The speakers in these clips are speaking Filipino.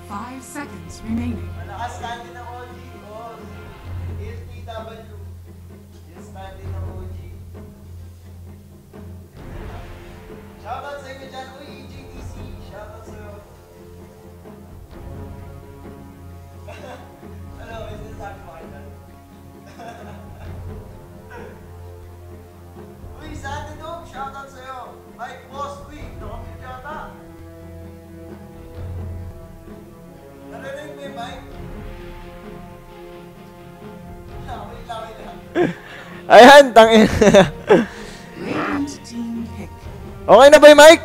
5 seconds remaining. Malakas kandi ng OG. LTW. Yes, kandi ng OG. Shoutout sa inyo dyan. Uy, EJDC. Shoutout sa'yo. Ano, may sinasabi mo kayo dyan? Uy, sa atin doon. Shoutout sa'yo. Mike Boss. Uy, nakamit yata. Narinig mo yung Mike? Wait lang. Ayan, tangin. Okay na ba yung mic?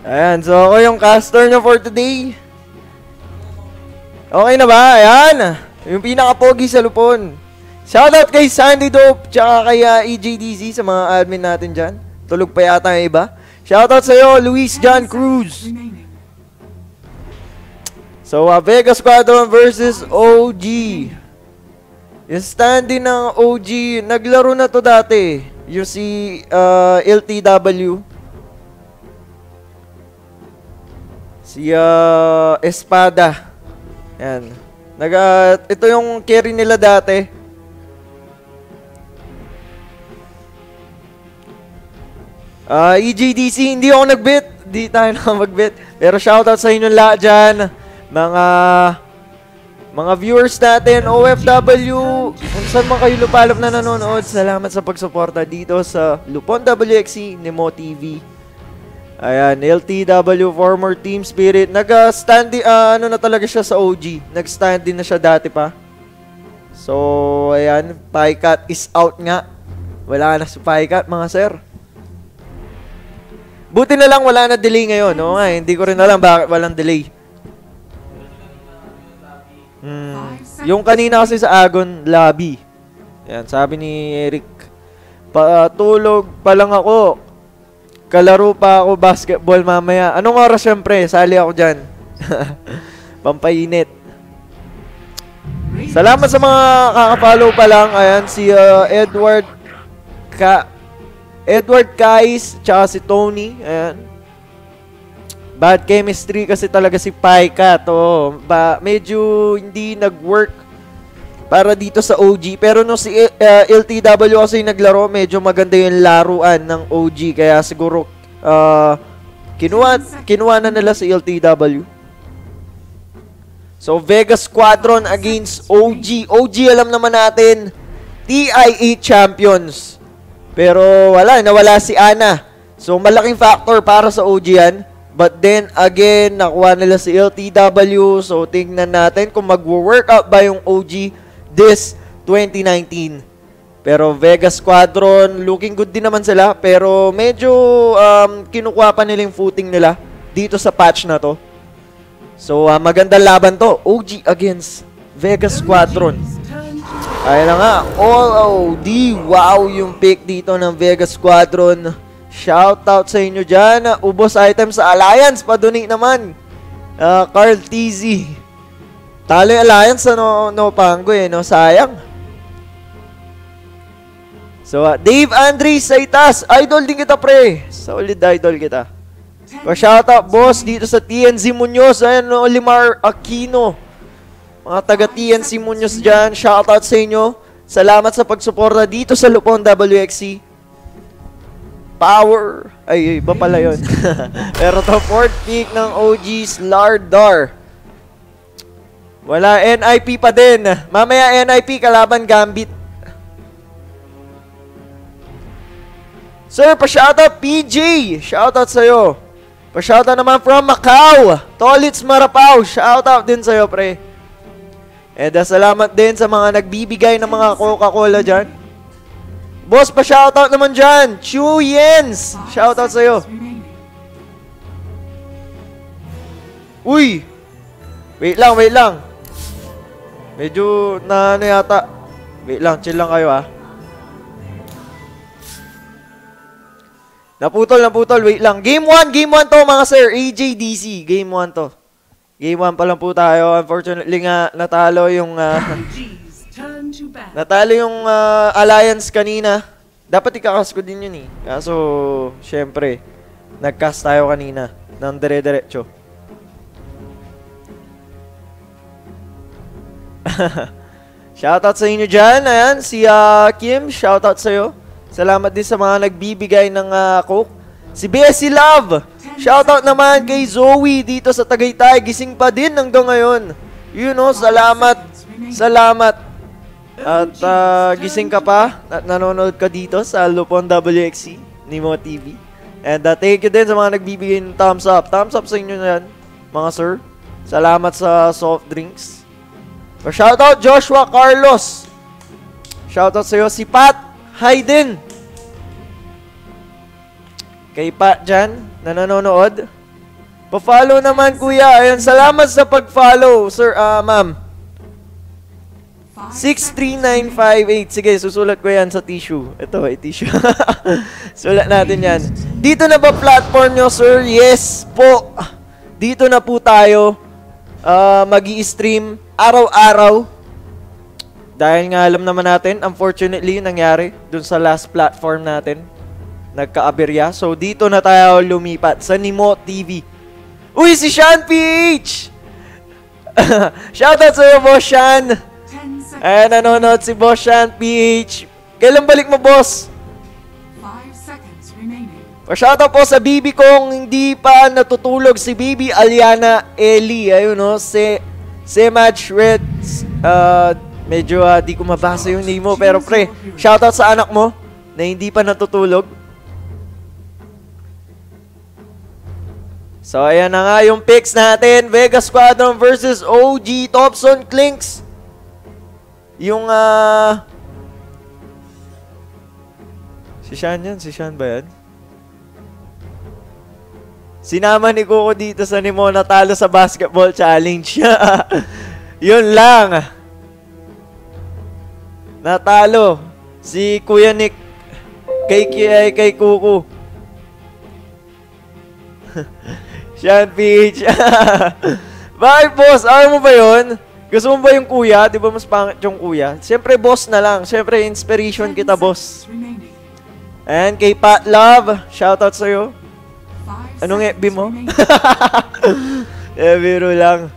Ayan, so ako yung caster nyo for today. Okay na ba? Ayan. Yung pinaka-pogi sa Lupon. Shoutout kay Sandy Dope, tsaka kay EJDZ sa mga admin natin dyan. Tulog pa yata yung iba. Shoutout sa'yo, Luis John Cruz. So, Vega Squadron versus OG. Yung stand-in ng OG, naglaro na to dati. Yung si LTW. Si Espada. Yan. Ito yung carry nila dati. EJDC, hindi ako nag-bet. Hindi tayo na mag-bet. Pero shoutout sa inyo lahat dyan. Mga viewers natin, OFW, kung saan man kayo lupalop na nanonood, salamat sa pagsuporta dito sa Lupon WXC, Nemo TV. Ayan, LTW, former Team Spirit. Nag-stand, ano na talaga siya sa OG. Nag-stand din na siya dati pa. So, ayan, Piecat is out nga. Wala na si Piecat, mga sir. Buti na lang wala na delay ngayon. No? Ay, hindi ko rin alam bakit walang delay. Yung kanina kasi sa Agon Lobby. Yan, sabi ni Eric, patulog pa lang ako. Kalaro pa ako basketball mamaya. Anong oras syempre? Sali ako dyan. Pampainit. Salamat sa mga kakapollow pa lang. Ayan, si Edward Kais, tsaka si Tony. Ayan. Bad chemistry kasi talaga si Piecat. Medyo hindi nag-work para dito sa OG. Pero no si LTW kasi naglaro, medyo maganda yung laruan ng OG. Kaya siguro kinuha na nila si LTW. So Vega Squadron against OG. OG alam naman natin, TI8 champions. Pero nawala si Ana. So malaking factor para sa OG yan. But then, again, nakuha nila si LTW. So, tingnan natin kung mag-workout ba yung OG this 2019. Pero Vega Squadron, looking good din naman sila. Pero medyo kinukuha pa nila yung footing nila dito sa patch na to. So, magandang laban to. OG against Vega Squadron. Ayun na nga. All OD. Wow, yung pick dito ng Vega Squadron. Shoutout sa inyo dyan. Ubos item sa Alliance. Paduni naman. Carl TZ. Talo yung Alliance sa no Pango no? Sayang. So, Dave Andres Saitas. Idol din kita, pre. Solid idol kita. Pa-shoutout, boss, dito sa TNC Muñoz. Ayan, Olimar Aquino. Mga taga TNC Muñoz dyan. Shoutout sa inyo. Salamat sa pagsuporta dito sa Lupon WXC. Power. Ay, iba pala yun. Pero to fourth pick ng OG's Lardar. Wala, NIP pa din. Mamaya NIP kalaban Gambit. Sir, pa-shoutout PJ. Shoutout sa'yo. Pa-shoutout naman from Macau. Tolits Marapao. Shoutout din sa'yo, pre. And salamat din sa mga nagbibigay ng mga Coca-Cola dyan. Boss, pa-shoutout naman dyan. Chu Yens. Shoutout sa'yo. Uy. Wait lang. Medyo ano yata. Wait lang, chill lang kayo Naputol. Wait lang. Game 1 to mga sir. AJDC. Game 1 to. Game 1 pa lang po tayo. Unfortunately nga natalo yung to battle. Natalo yung Alliance kanina. Dapat ikakas ko din yun eh. Kaso, syempre, nag-cast tayo kanina ng dire-diretso. Shoutout sa inyo dyan. Ayan, si Kim, shoutout sa'yo. Salamat din sa mga nagbibigay ng Coke. Si Bessie Love, shoutout naman kay Zoe dito sa Tagaytay. Gising pa din hanggang ngayon. You know, salamat. Salamat. At gising ka pa at nanonood ka dito sa Lupon WXC, Nemo TV. And thank you din sa mga nagbibigay ng thumbs up. Thumbs up sa inyo na yan, mga sir. Salamat sa soft drinks. So, shoutout Joshua Carlos. Shoutout sa'yo. Si Pat Hayden. Kay Pat dyan, na nanonood. Pa-follow naman, kuya. Ayan, salamat sa pag-follow, sir, ma'am. 63958. Sige, susulat ko yan sa tissue. Ito, may tissue. Sulat natin yan. Dito na ba platform nyo, sir? Yes po. Dito na po tayo mag-i-stream araw-araw. Dahil nga alam naman natin, unfortunately, nangyari dun sa last platform natin. Nagka-aberya. So, dito na tayo lumipat sa Nemo TV. Uy, si Sean PH! Shoutout sa'yo, Boss Sean! Ayan, nanonood si Boss Sean PH. Kailan balik mo, boss? 5 seconds remaining. Shoutout po sa bibi kong hindi pa natutulog, si Bibi Aliana Eli. Ayun, no? Semaj Reds. Medyo di ko mabasa yung name mo. Pero pre, shoutout sa anak mo na hindi pa natutulog. So, ayan na nga yung picks natin. Vega Squadron versus OG Thompson Clinks. Yung, si Sean yan? Si Sean ba yan? Sinama ni Coco dito sa Nemo natalo sa basketball challenge. Yun lang. Natalo. Si Kuya Nick. Kay Coco. Sean PH. Bakit, boss? Ayaw mo ba yun? Gusto mo ba yung kuya? Di ba mas pangit yung kuya? Siyempre, boss na lang. Siyempre, inspiration kita, boss. And kay Pat Love, shoutout sa'yo. Anong FB mo? Biro lang.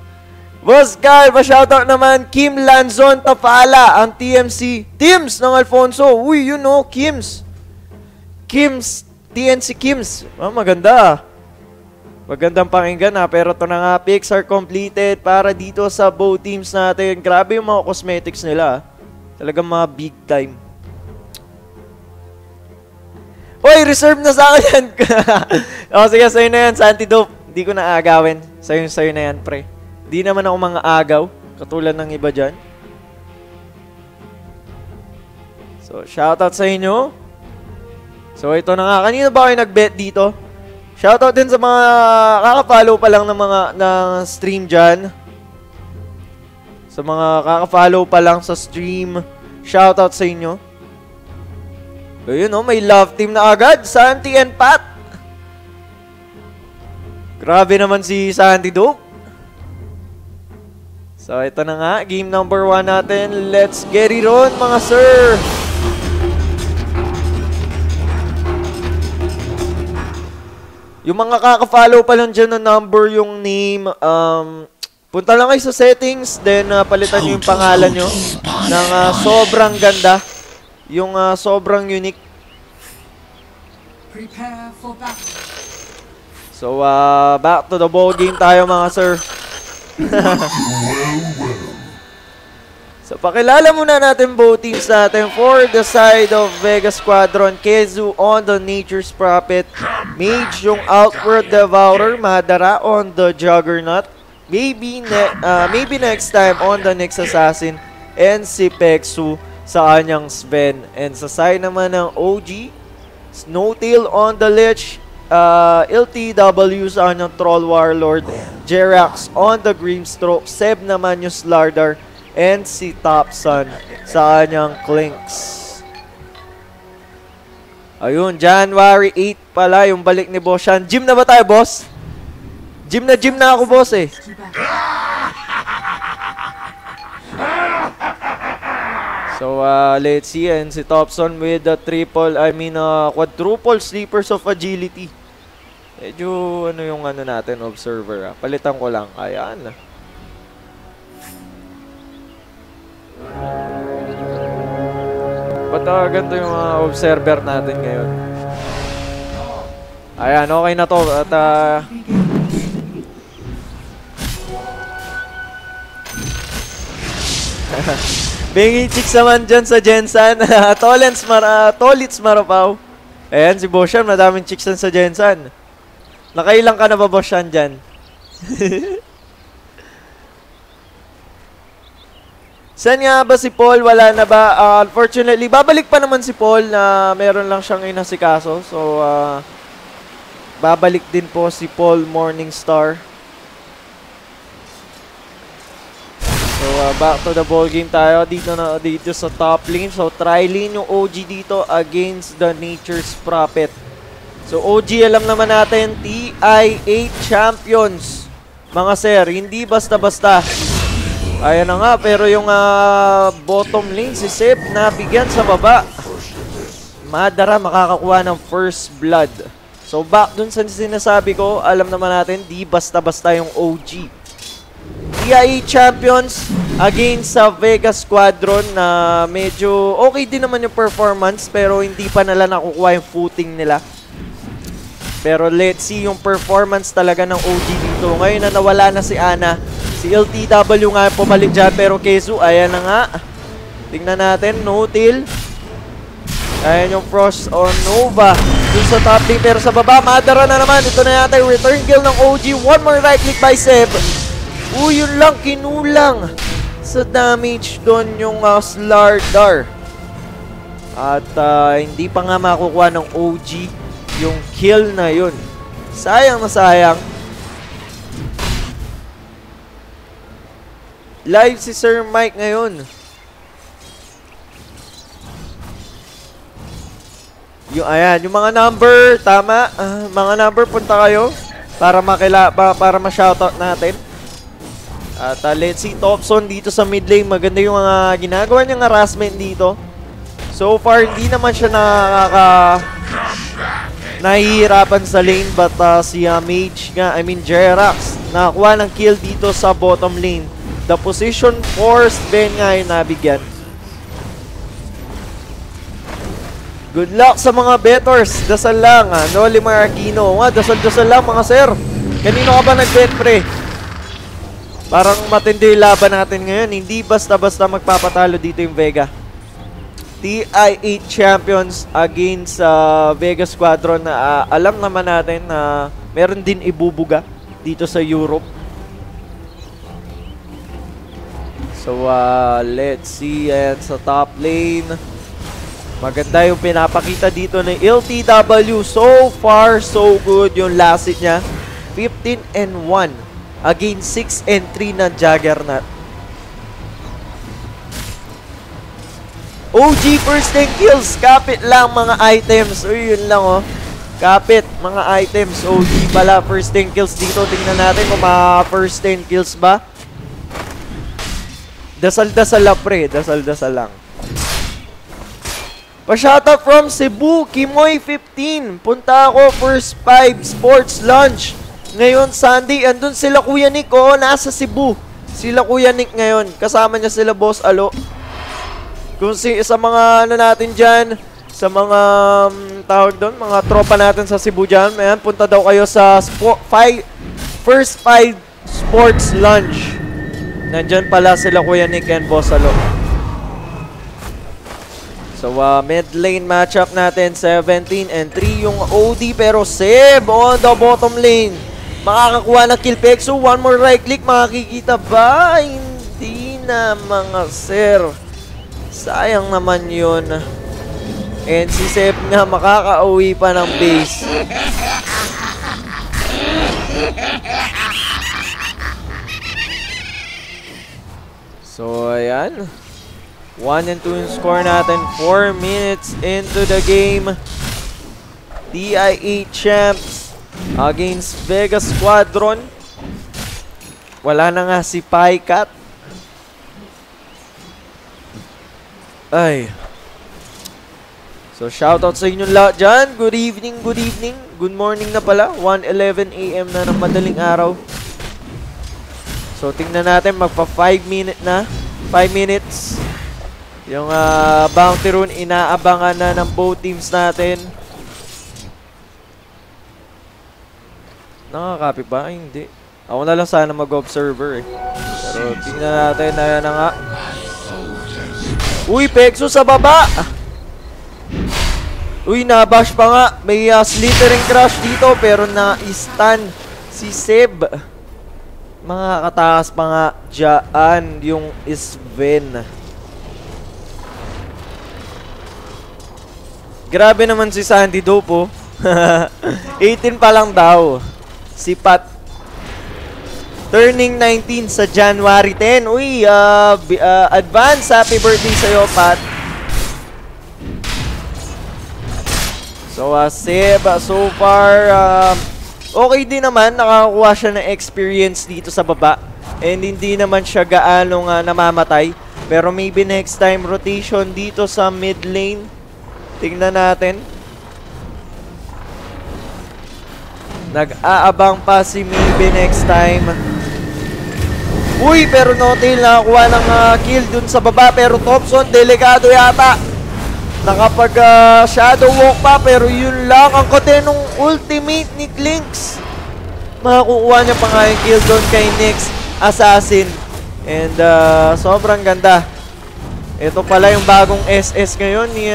Boss Carl, pa-shoutout naman. Kim Lanzon Tafala, ang TMC. Teams ng Alfonso. Uy, you know, Kims. TNC Kims. Maganda. Magandang pakinggan ha, pero ito na nga, picks are completed para dito sa both teams natin. Grabe yung mga cosmetics nila. Talagang mga big time. Hoy, reserve na sa akin yan. O sige, sa'yo na yan, sa antidope. Hindi ko na agawin. Sa'yo na yan, pre. Di naman ako mga agaw, katulad ng iba dyan. So, shoutout sa inyo. So, ito na nga. Kanina ba kayo nag-bet dito? Shoutout din sa mga kaka-follow pa lang ng stream dyan. Sa mga kaka-follow pa lang sa stream, shoutout sa inyo. So yun o, may love team na agad, Santi and Pat. Grabe naman si Santi Dope. So ito na nga, game number 1 natin. Let's get it on, mga sir. Yung mga kaka-follow pa lang dyan na number yung name, punta lang kayo sa settings, then palitan nyo yung pangalan nyo ng sobrang ganda. Yung sobrang unique. Prepare for battle. So, back to the ball game tayo, mga sir. So, pakilala muna natin both teams natin. For the side of Vega Squadron, Kezu on the Nature's Prophet. Mage yung Outward Devourer, Madara on the Juggernaut. Maybe next time on the next Assassin. And si Peksu sa kanyang Sven. And sa side naman ng OG, Snowtail on the Lich. LTW sa kanyang Troll Warlord. Jerax on the Grimstroke. Seb naman yung Slardar. And si Topson sa kanyang Clinks. Ayun, January 8 pala yung balik ni Boss Sean. Gym na ba tayo, boss? Gym na ako, boss eh. So, let's see. And si Thompson with the quadruple sleepers of agility. Medyo, ano yung ano natin, observer. Palitan ko lang. Ayan. Ba't ganito yung mga observer natin ngayon? Ayan, okay na to. At, Bengi chicks naman dyan sa Jensan. Tolits Marapaw. Ayan, si Boshan, madaming chicks sa Jensan. Nakailang ka na ba, Boshan, dyan? Saan nga ba si Paul? Wala na ba? Unfortunately, babalik pa naman si Paul na meron lang siyang inasikaso. So, babalik din po si Paul Morningstar. So, back to the ball game tayo dito sa top lane. So, tri-lane yung OG dito against the Nature's Prophet. So, OG, alam naman natin, TI8 champions. Mga sir, hindi basta-basta. Ayan na nga, pero yung bottom lane, si Seb, nabigyan sa baba. Madara makakakuha ng first blood. So, back dun sa sinasabi ko, alam naman natin, di basta-basta yung OG. TI8 champions against sa Vegas Squadron na medyo okay din naman yung performance pero hindi pa nila nakukuha yung footing nila. Pero let's see yung performance talaga ng OG dito. Ngayon na nawala na si Ana. Si LTW nga pumalik dyan pero Kesu, ayan na nga. Tingnan natin, no-till. Ayan yung Frost on Nova. Dun sa top lane pero sa baba, Madara na naman. Ito na yata yung return kill ng OG. One more right click by Seb. Yun lang, kinulang sa damage doon yung Slardar. At hindi pa nga makukuha ng OG yung kill na yun. Sayang na sayang. Live si Sir Mike ngayon. Ayan, yung mga number, tama. Mga number, punta kayo para para ma-shoutout natin. At let's see, Thompson dito sa mid lane. Maganda yung mga ginagawa niyang harassment dito. So far, hindi naman siya nahihirapan sa lane. But si Mage nga, Jerax, nakakuha ng kill dito sa bottom lane. The position forced Ben nga yung nabigyan. Good luck sa mga bettors. Dasal lang. Noli Marquino. Dasal-dasal lang mga sir. Kanino ka ba nag-bet pre? Parang matindi yung laban natin ngayon. Hindi basta-basta magpapatalo dito yung Vega. TI8 champions against Vega Squadron na alam naman natin na meron din ibubuga dito sa Europe. So, let's see. Ayan sa top lane. Maganda yung pinapakita dito ng LTW. So far, so good yung last hit niya. 15-1. Against 6-3 na Juggernaut. OG first 10 kills. Kapit lang mga items. Yun lang Kapit mga items. OG pala first 10 kills dito. Tingnan natin kung first 10 kills ba. Dasal-dasal lang pre. Dasal-dasal lang. Pa-shoutout from Cebu. Kimoy 15. Punta ako first 5 sports lunch. Ngayon, Sunday, andun sila Kuya Nick, nasa Cebu. Sila Kuya Nick ngayon. Kasama niya sila Boss Alo. Kung sa mga natin dyan, sa mga tawag doon, mga tropa natin sa Cebu dyan, ayan, punta daw kayo sa first 5 sports lunch. Nandyan pala sila Kuya Nick and Boss Alo. So, mid lane matchup natin, 17-3 yung OD, pero Seb on the bottom lane. Makakakuha ng kill pick. So, one more right click. Makikita ba? Hindi na mga sir. Sayang naman yun. And si Seb nga makaka-uwi pa ng base. So, ayan. 1 and 2 yung score natin. 4 minutes into the game. TI8 champs against Vega Squadron. Wala na nga si Paikat. Ay. So, shoutout sa inyong lahat dyan. Good evening, good evening. Good morning na pala. 1:11 AM na ng madaling araw. So, tingnan natin. Magpa 5 minute na. 5 minutes. Yung bounty rune, inaabangan na ng both teams natin. Nakakapit ba? Ay, hindi. Ako na lang sana mag-observer eh. Pero tingnan natin. Ayan na nga. Uy, Pexo sa baba! Uy, nabash pa nga. May slithering crush dito pero na-stun si Seb. Mga katakas pa nga dyan yung Sven. Grabe naman si Sandy Dope, oh. 18 pa lang daw. Si Pat. Turning 19 sa January 10. Uy, advance happy birthday sa'yo, Pat. So, Seb, so far, okay din naman. Nakakuha siya ng experience dito sa baba. And hindi naman siya gaanong namamatay. Pero maybe next time rotation dito sa mid lane. Tingnan natin. Nag-aabang pa si maybe next time. Uy, pero Notail nakakuha ng kill dun sa baba. Pero Thompson, delikado yata. Nakapag shadow walk pa. Pero yun lang ang kote nung ultimate ni Klinks. Makakukuha niya pa nga yung kill dun kay Nyx Assassin. And sobrang ganda. Ito pala yung bagong SS ngayon ni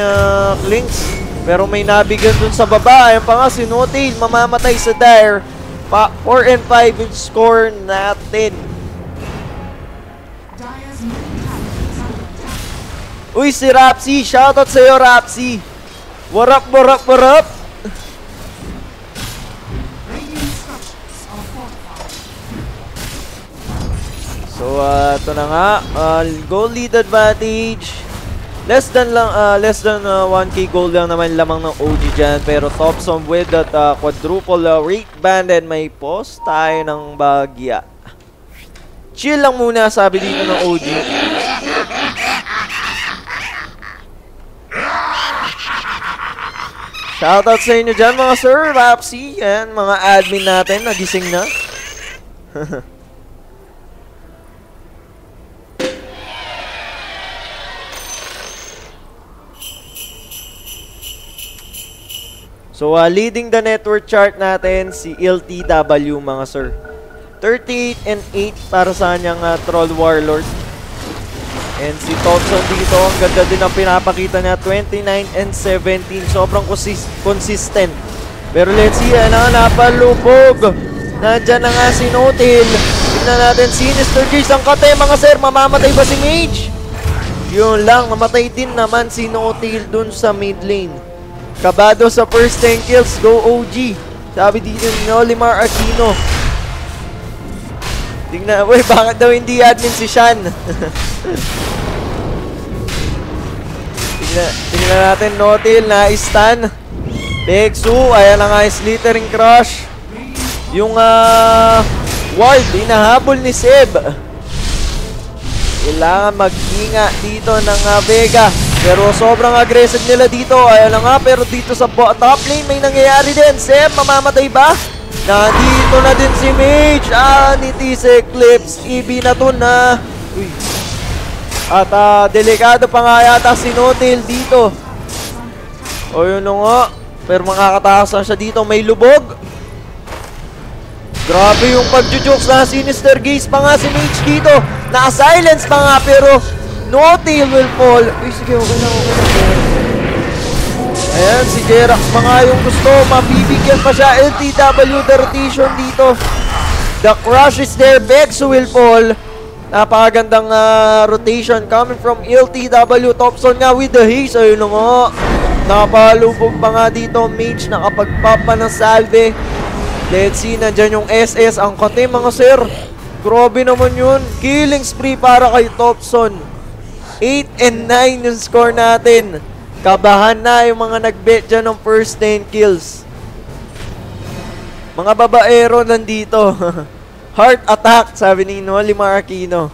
Klinks. Pero may nabigyan dun sa baba. Ayan pa nga si Notail. Mamamatay sa Dire. 4 and 5 yung score natin. Dire's middle tower is under attack. Uy, si Rapsi. Shoutout sa'yo, Rapsi. What up, what up, what up? Radiant structures are fortified. So, ito na nga. Goal lead advantage. Less than 1k gold lang naman lamang ng OG dyan. Pero Thompson with that quadruple rate band and may post tayo ng bagya. Chill lang muna, sabi dito ng OG. Shoutout sa inyo dyan mga sir, Rapsi. Yan, mga admin natin, nagising na. So, leading the network chart natin, si LTW mga sir. 38 and 8 para sa kanyang Troll Warlord. And si Thompson dito, ang ganda din ang pinapakita niya, 29 and 17. Sobrang consistent. Pero let's see, napalubog. Nandyan na nga si Notail. Tignan natin, Sinister Gaze ang kate mga sir. Mamamatay ba si Mage? Yun lang, namatay din naman si Notail dun sa mid lane. Kabado sa first 10 kills, go OG. Sabi dito ni Olimar Aquino. Tingnan, uy, bakit daw hindi admin si Shan? tingnan natin, Notail na stun. Pexu, ayan na nga yung Slithering Crush. Yung ward, hinahabol ni Seb. Kailangan mag-inga dito ng Vega. Pero sobrang aggressive nila dito. Ayan na nga, pero dito sa top lane may nangyayari din. Seb, mamamatay ba? Nandito na din si Mage. Ni TC Eclipse. EB na to na. Uy. At delikado pa nga yata si Notail dito. O yun nga. Pero makakatakas na siya dito. May lubog. Grabe yung pag-jukes na Sinister Gaze pa nga si Mage dito. Naka-silence pa nga pero Notail will fall. Uy, sige, okay na. Ayan, si Jerax pa nga yung gusto. Mabibigyan pa siya. LTW, the rotation dito. The crush is there. Bexu will fall. Napakagandang rotation coming from LTW. Thompson nga with the haze. Ayun na nga. Napalubog pa nga dito. Mage nakapagpapa ng salve. Let's see, nandyan yung SS. Ang kate mga sir. Grabe naman yun. Killing spree para kay Thompson. 8 and 9 yung score natin. Kabahan na yung mga nag-bet dyan ng first 10 kills. Mga babaero nandito. Heart attack, sabi ni Olimar Aquino.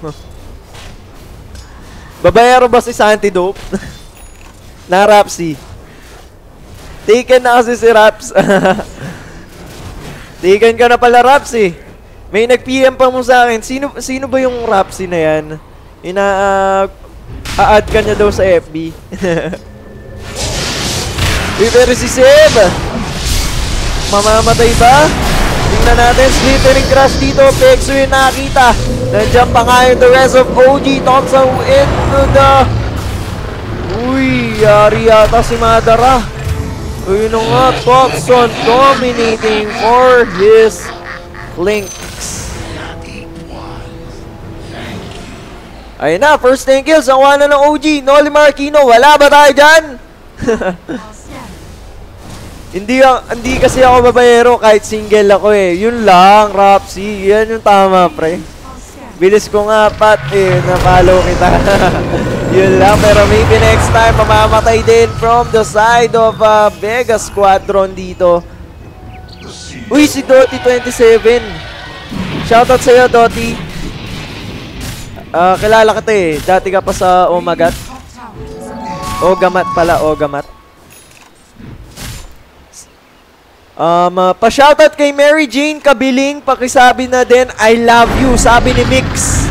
Babayero ba si Santi Dope? Na Rapsi. Taken na kasi si Raps. Taken ka na pala, Rapsi. May nag-PM pa mo sa akin. Sino ba yung Rapsi na yan? A-add ka niya daw sa FB. Uy, pero si Seb. Mamamatay ba? Tingnan natin, Slithering Crush dito. Pexo yung nakita. Nandiyan pa nga yung the rest of OG. Thompson into the... Uy, yari yata si Madara. Uy, no nga, Thompson dominating for his Lynx. Ayun na, first 10 kills. Ang wala ng OG. Noli Marquino, wala ba tayo dyan? Hindi kasi ako babayero kahit single ako eh. Yun lang, Rapsi. Yan yung tama, pre. Bilis ko nga, Pat, eh. Na-follow kita. Yun lang, pero maybe next time mamamatay din from the side of Vega Squadron dito. Uy, si Doti27. Shoutout sa'yo, Doti. Kilala kita eh. Dati ka pa sa Omagat. Ogamat pala, Ogamat. Pa-shoutout kay Mary Jane Kabiling. Pakisabi na din, I love you. Sabi ni Mix.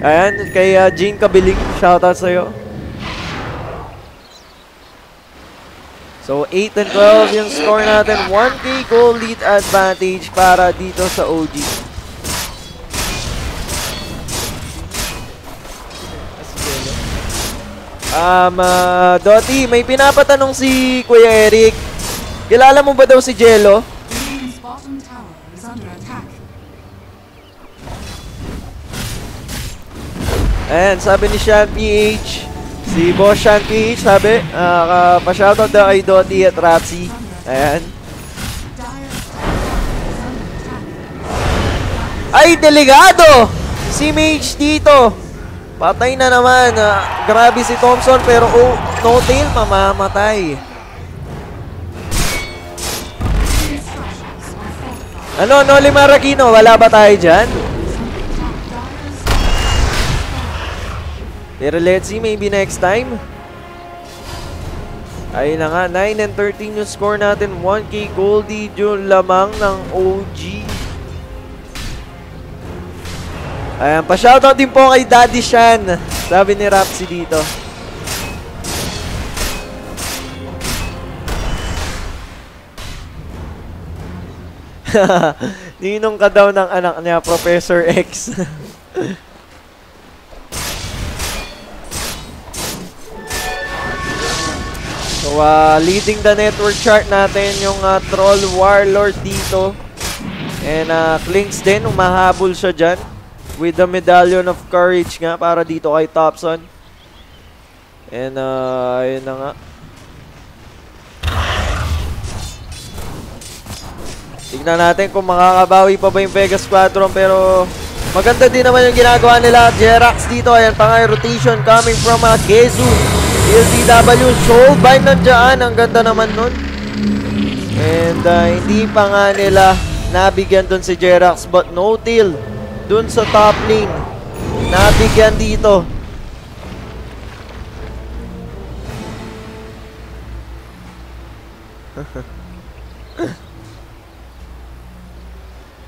Ayan, kay Jane Kabiling. Shoutout sa'yo. So, 8 and 12 yung score natin. 1K goal lead advantage para dito sa OG. Doti, may pinapatanong si Kuya Eric. Kilala mo ba daw si Jello? Radiant's bottom tower is under attack. Ayan, sabi ni Shan PH. Si Boss Shan PH, sabi. Pa-shoutout daw kay Doti at Rapsi. Ayan. Ay, delegado! Si Mage dito. Patay na naman. Grabe si Thompson pero no tail, mamamatay. Ano, Noli Marquino? Wala ba tayo dyan? Pero let's see, maybe next time. Ayun na nga, 9 and 13 yung score natin. 1K Goldie yung lamang ng OG. Ayan, pa-shoutout din po kay Daddy Shan. Sabi ni Rapsi dito. Ninong ka daw ng anak niya, Professor X. So, leading the network chart natin yung Troll Warlord dito. And Clinks din, umahabol siya dyan. With the Medallion of Courage nga para dito kay Thompson. And ayun na nga. Tignan natin kung makakabawi pa ba yung Vega Squadron, pero maganda din naman yung ginagawa nila. Jerax dito, ayan pa nga yung rotation coming from Gezu. LTW, Soulbind nandiyan, ang ganda naman nun. And hindi pa nga nila nabigyan dun si Jerax, but no till dun sa top lane. Nabigyan dito.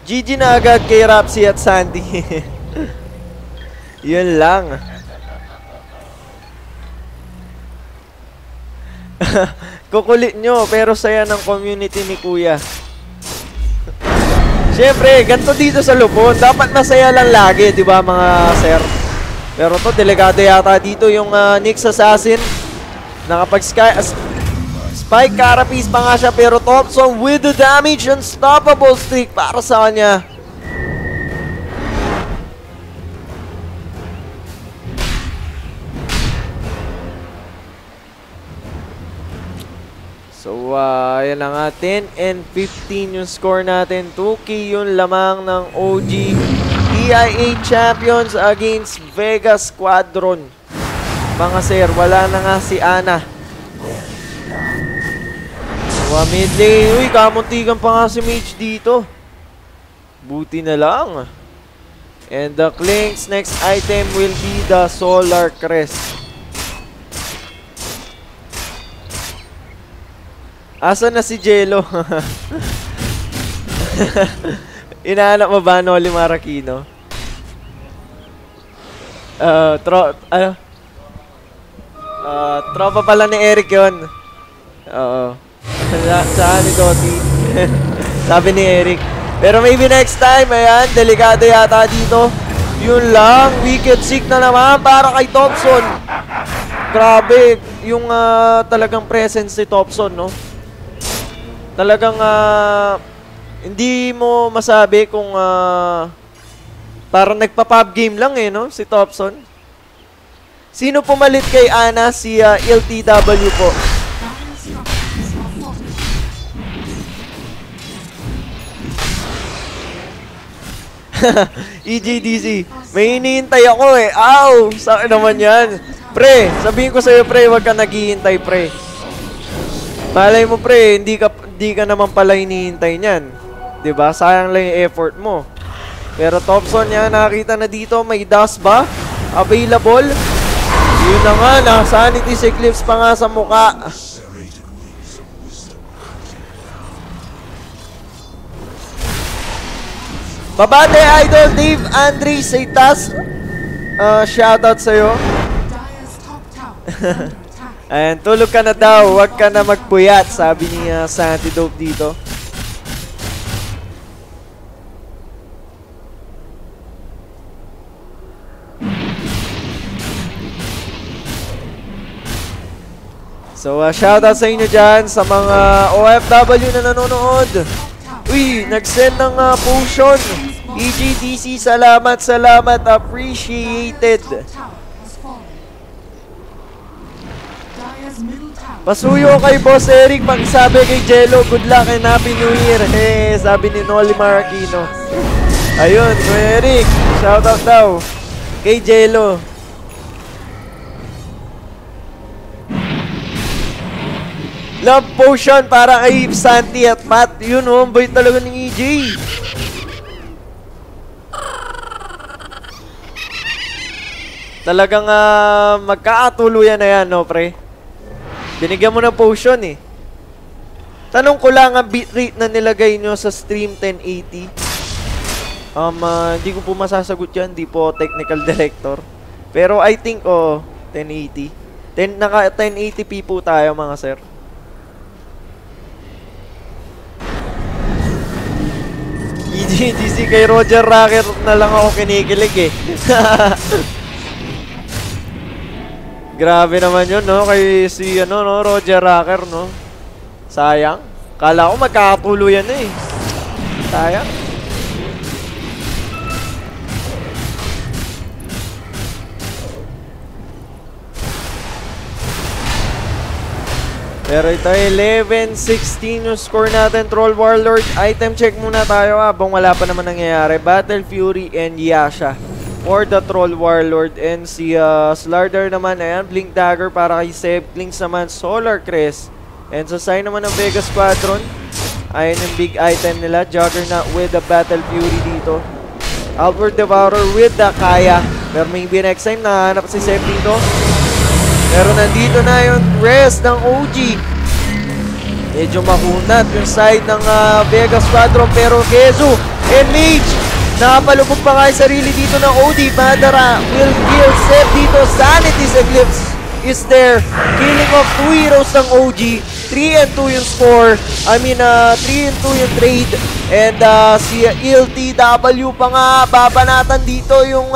GG na agad kay Rapsi at Sandy. Yun lang. Kukulit nyo, pero saya ng community ni Kuya. Siyempre, ganito dito sa Lupon. Dapat masaya lang lagi, di ba mga sir? Pero to, delegado yata dito yung Nyx Assassin. Spike Carapace pa nga siya, pero Thompson with the damage, unstoppable streak para sa kanya. So, yan na nga, 10 and 15 yung score natin. 2K yung lamang ng OG TIA Champions against Vega Squadron. Mga sir, wala na nga si Ana. Mid lane. Uy, kamuntikan pa nga si Mage dito. Buti na lang. And the Klink's next item will be the Solar Crest. Asa na si Jello? Inahanap mo ba Noli Marikino? Tropa pala ni Eric yun. Oo. Saan ni Doti? Sabi ni Eric. Pero maybe next time, ayan, delikado yata dito. Yun lang, wicked sick na naman para kay Thompson. Grabe, yung talagang presence ni Thompson, no? Talagang hindi mo masabi kung parang nagpa-pub game lang eh, no? Si Thompson. Sino pumalit kay Ana? Si LTW po. EJDC, may hinihintay ako eh. Ow! Saan naman yan? Pre, sabihin ko sa'yo pre, wag ka naghihintay pre. Malay mo pre, hindi ka naman pala hinihintay niyan. 'Di ba? Sayang lang yung effort mo. Pero Thompson yan, nakita na dito, may dust ba? Available? Yun na nga, naka-sanity eclipse pa nga sa mukha. Babate Idol Dave Andre Seitas. Shoutout sa'yo. Ayan, tulog ka na daw, huwag ka na magpuyat, sabi ni Santi Dope dito. So, shoutout sa inyo dyan, sa mga OFW na nanonood. Uy, nag-send ng potion. EJDC, salamat, appreciated. Pasuyo kay Boss Eric, pagsabi kay Jello, good luck and Happy New Year. Sabi ni Noli Marikino. Ayun, Kuya Eric, shoutout daw kay Jello. Love potion para kay Santi at Matt. Yun, homeboy talaga ng EJ. Talagang magkakatuluyan na yan, no, pre? Binigyan mo ng potion, eh. Tanong ko lang ang bitrate na nilagay nyo sa stream 1080. Hindi ko po masasagot yan. Hindi po technical director. Pero I think, 1080. Naka 1080p po tayo, mga sir. EJDC kay Roger Rocker na lang ako kinikilig eh. Grabe naman yun, no? Kay si, Roger Rocker, no? Sayang. Kala ko magkakatuluyan na eh. Sayang. Pero ito 11-16 yung score natin. Troll Warlord. Item check muna tayo habang wala pa naman nangyayari. Battle Fury and Yasha for the Troll Warlord. And si Slardar naman, ayan, Blink Dagger para kay Seb. Klinks naman, Solar Crest. And sa side naman ng Vega Squadron, ayun yung big item nila. Juggernaut with the Battle Fury dito. Outward Devourer with the Kaya. Pero maybe next time nahanap si Seb dito. Pero nandito na yung rest ng OG. Medyo makunat yung side ng Vega Squadron. Pero Kezu and Mage, nakapalubog pa nga yung sarili dito ng OD. Madara will kill Seb dito. Sanity's Eclipse is there. Killing off 2 heroes ng OG. 3-2 yung score. 3-2 yung trade. And si LTW pa nga, babanatan dito yung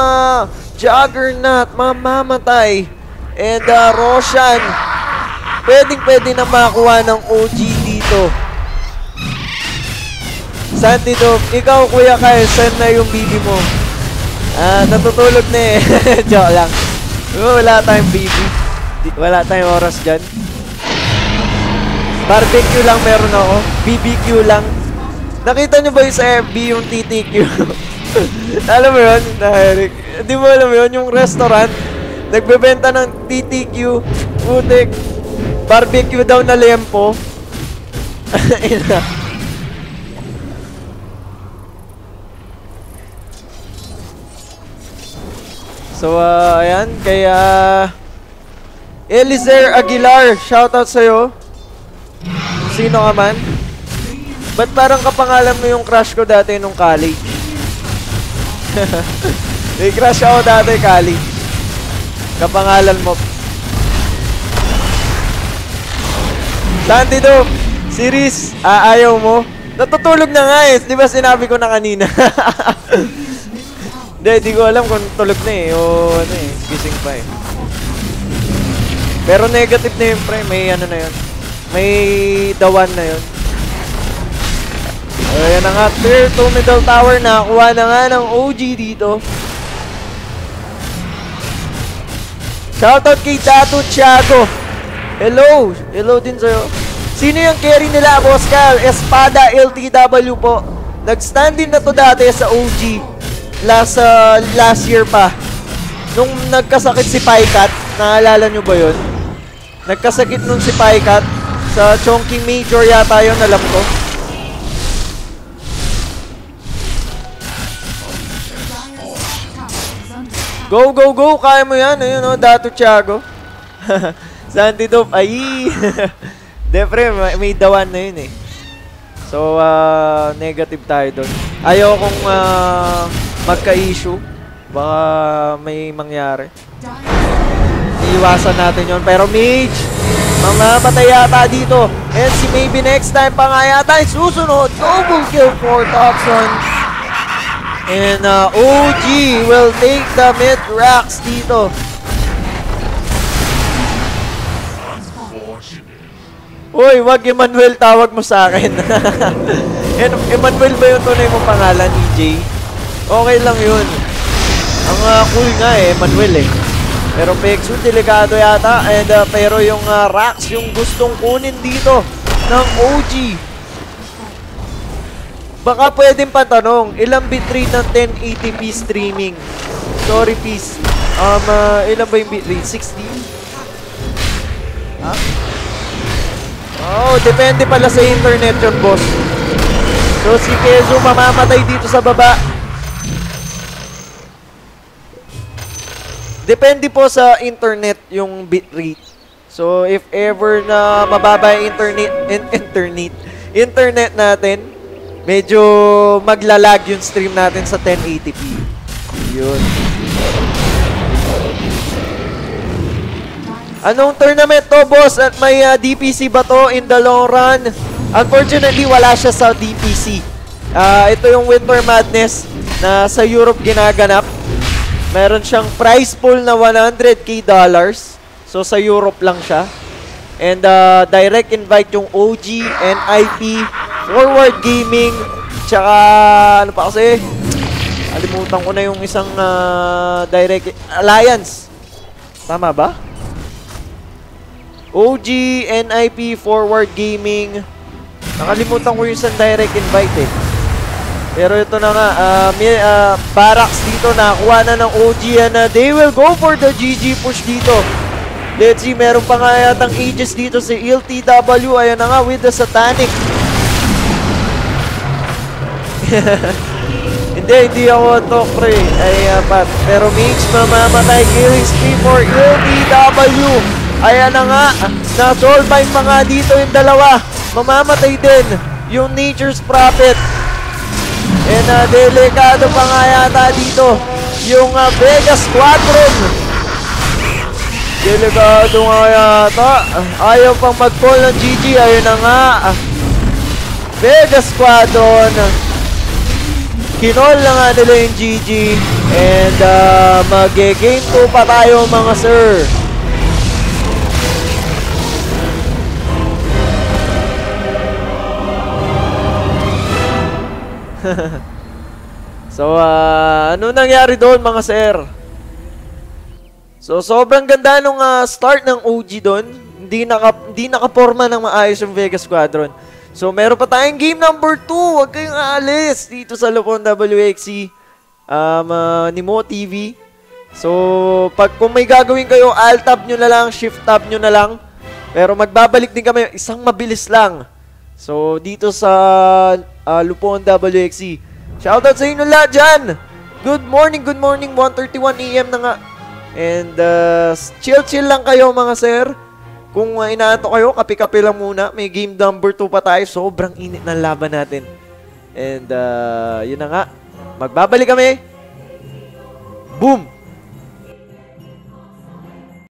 Juggernaut. Mamamatay. And Roshan, pwede na makakuha ng OG dito. Santi Dove, ikaw Kuya Kyle, send na yung baby mo. Natutulog na eh. Joke lang. Wala tayong baby. Wala tayong oras dyan. Barbecue lang meron ako. BBQ lang. Nakita nyo ba yung sa FB yung TTQ? Alam mo yun, Eric? Di mo alam yun, yung restaurant nagbebenta ng TTQ, putik, barbecue daw na lempo. So, ayan. Kaya Elizer Aguilar, shoutout sa'yo. Sino ka man? Ba't parang kapangalan mo yung crush ko dati nung college? May crush ako dati college. Kapangalan mo. Santido, series, ayaw mo? Natutulog na nga eh. Di ba sinabi ko na kanina? Di ko alam kung tulog na eh. O ano eh, gising pa eh. Pero negative na yun, pre. May ano na yun. May dawan na yun. Ayan na nga, tier 2 middle tower. Nakakuha na nga ng OG dito. Shoutout kay Tato Tiago. Hello. Hello din sa'yo. Sino yung carry nila, Boss Cal? Espada LTW po. Nag-stand din na to dati sa OG. Last year pa. Nung nagkasakit si Paikat. Naalala nyo ba yun? Nagkasakit nun si Paikat. Sa Chongqing Major yata yun, alam ko. Go, go, go! Kaya mo yan. Ayun o, Dato Tiago. Santidop, ay! Depre, may dawan na yun eh. So, negative tayo doon. Ayaw kong magka-issue. Baka may mangyari. Iiwasan natin yon. Pero Mage, mamamatay yata dito. And si maybe next time pa nga yata yung susunod. Double kill for Thompson. And OG will take the mid racks dito. Uy, wag Emmanuel, tawag mo sa akin. Emmanuel ba yung tunay mong pangalan, EJ? Okay lang yun. Ang cool nga eh, Emmanuel eh. Pero Pexu, delikado yata. And, pero yung racks, yung gustong kunin dito ng OG. Baka pwedeng patanong, ilang bitrate ng 1080p streaming? Sorry, peace. Ilan ba yung bitrate? 60? Ha? Oh, depende pala sa internet yun, boss. So, si Kezo mamamatay dito sa baba. Depende po sa internet yung bitrate. So, if ever na mababa yung internet natin, medyo maglalag yung stream natin sa 1080p. Yun. Anong tournament to, boss? At may DPC ba to in the long run? Unfortunately, wala siya sa DPC. Ito yung Winter Madness na sa Europe ginaganap. Meron siyang prize pool na $100k. So, sa Europe lang siya. And direct invite yung OG, NIP, Forward Gaming, tsaka ano pa kasi? Alimutan ko na yung isang direct Alliance. Tama ba? OG, NIP, Forward Gaming. Nakalimutan ko yung isang direct invite eh. Pero ito na nga, Barracks dito, nakakuha na ng OG and they will go for the GG push dito. Let's see, meron pa nga yatang Aegis dito si LTW. Ayan na nga with the Satanic. Hindi ako talk pre. Ay, Pat. Pero Mage mamamatay. Killing spree for LTW. Ayan na nga. Na-solvine pa nga dito yung dalawa. Mamamatay din yung Nature's Prophet. And delikado pa nga yata dito yung Vega Squadron. Delikado nga yata. Ayaw pang mag-call ng GG. Ayun na nga. Vega Squadron. Kinol na nga nila yung GG. And mag-game 2 pa tayo mga sir. So, ano nangyari doon mga sir? So, sobrang ganda nung start ng OG doon. Hindi nakaporma ng maayos yung Vega Squadron. So, meron pa tayong game number 2. Huwag kayong aalis dito sa Lupon WXC ni Mo TV. So, kung may gagawin kayo, alt-tab nyo na lang, shift-tab nyo na lang. Pero magbabalik din kami, isang mabilis lang. So, dito sa Lupon WXC. Shoutout sa inyo lahat dyan! Good morning, 1:31 AM na nga. And chill-chill lang kayo mga sir. Kung inaanto kayo, kape-kape lang muna. May game number 2 pa tayo. Sobrang init ng laban natin. And yun na nga. Magbabalik kami. Boom!